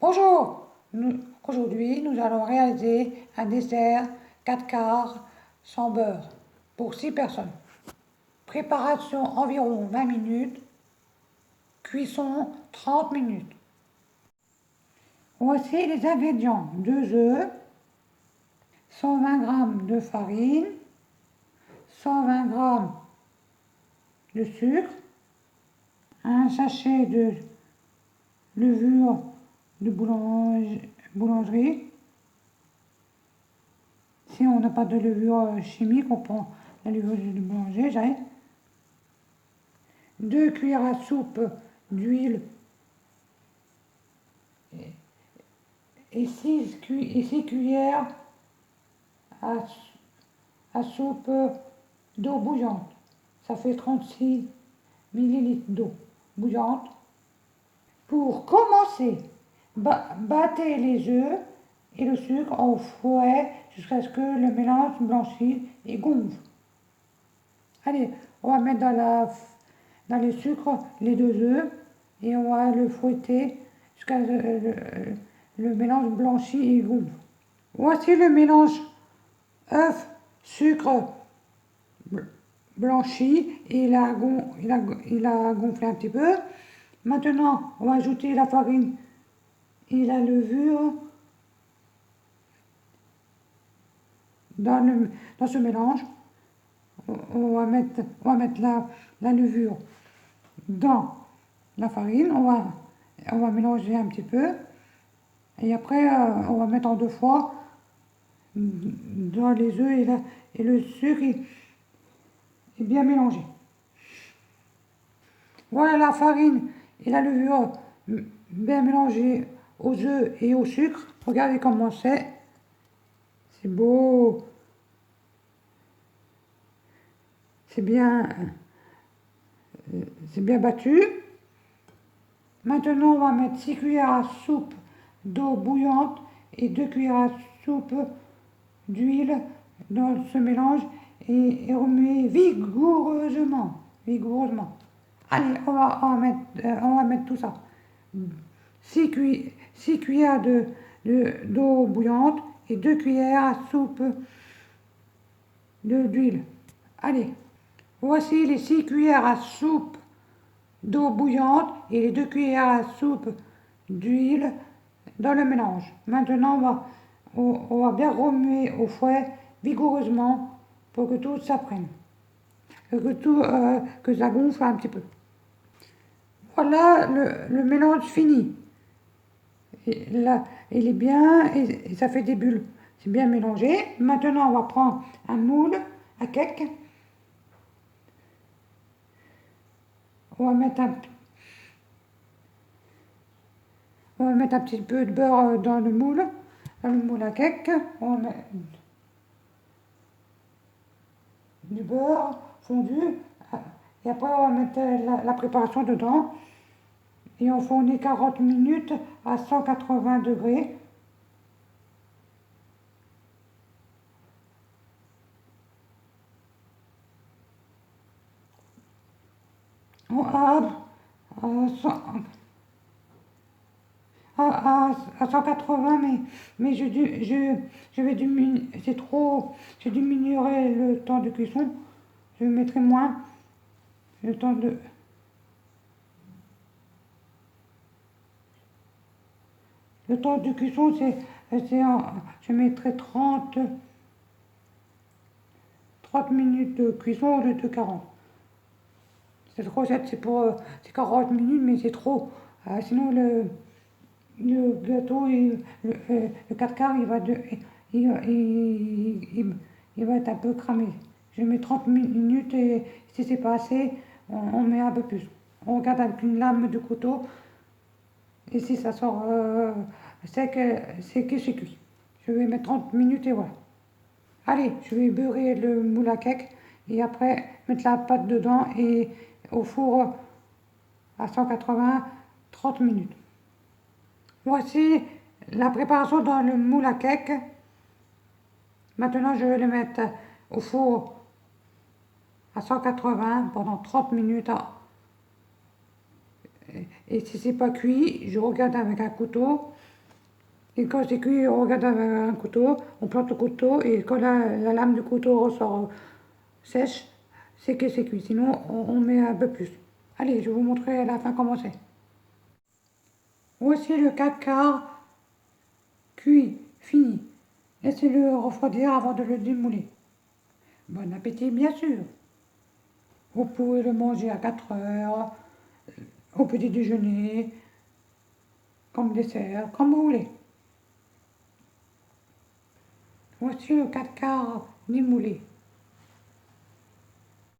Bonjour, aujourd'hui nous allons réaliser un dessert 4 quarts sans beurre pour 6 personnes. Préparation environ 20 minutes, cuisson 30 minutes. Voici les ingrédients: 2 œufs, 120 g de farine, 120 g de sucre, un sachet de levure de boulangerie. Si on n'a pas de levure chimique, on prend la levure du boulanger, j'arrête. 2 cuillères à soupe d'huile et 6 cuillères à soupe d'eau bouillante. Ça fait 36 ml d'eau bouillante. Pour commencer, battez les œufs et le sucre au fouet jusqu'à ce que le mélange blanchisse et gonfle. Allez, on va mettre dans le sucre les 2 œufs et on va le fouetter jusqu'à ce que le mélange blanchit et gonfle. Voici le mélange œuf, sucre blanchi et il a gonflé un petit peu. Maintenant, on va ajouter la farine et la levure dans ce mélange. On va mettre la levure dans la farine, on va mélanger un petit peu et après on va mettre en 2 fois dans les œufs et le sucre est bien mélangé. Voilà la farine et la levure bien mélangées aux œufs et au sucre. Regardez comment c'est beau, c'est bien battu. Maintenant, on va mettre 6 cuillères à soupe d'eau bouillante et 2 cuillères à soupe d'huile dans ce mélange et remuer vigoureusement. Allez, on va mettre tout ça. 6 cuillères d'eau bouillante et 2 cuillères à soupe d'huile. Allez, voici les 6 cuillères à soupe d'eau bouillante et les 2 cuillères à soupe d'huile dans le mélange. Maintenant, on va bien remuer au fouet vigoureusement pour que tout s'apprenne, que ça gonfle un petit peu. Voilà le mélange fini. Et là, il est bien et ça fait des bulles. C'est bien mélangé. Maintenant, on va prendre un moule à cake. On va mettre un petit peu de beurre dans le moule à cake. On va mettre du beurre fondu. Et après, on va mettre la préparation dedans. Et on fournit 40 minutes à 180 degrés. À 180, mais je vais diminuer, c'est trop, je diminuerai le temps de cuisson, je mettrai moins le temps de... Le temps de cuisson, je mettrai 30 minutes de cuisson au lieu de 40. Cette recette, c'est 40 minutes, mais c'est trop. Sinon, le gâteau, le 4 quarts, il va être un peu cramé. Je mets 30 minutes et si c'est pas assez, on met un peu plus. On regarde avec une lame de couteau et si ça sort sec, c'est que c'est cuit. Je vais mettre 30 minutes et voilà. Allez, je vais beurrer le moule à cake et après mettre la pâte dedans et au four à 180, 30 minutes. Voici la préparation dans le moule à cake. Maintenant, je vais le mettre au four à 180 pendant 30 minutes. Et si c'est pas cuit, je regarde avec un couteau Et quand c'est cuit, on regarde un couteau, on plante le couteau et quand la lame du couteau ressort sèche, c'est que c'est cuit. Sinon, on met un peu plus. Allez, je vais vous montrer à la fin comment c'est. Voici le 4 quarts cuit, fini. Laissez-le refroidir avant de le démouler. Bon appétit, bien sûr. Vous pouvez le manger à 4 heures, au petit déjeuner, comme dessert, comme vous voulez. Voici le 4 quarts démoulé.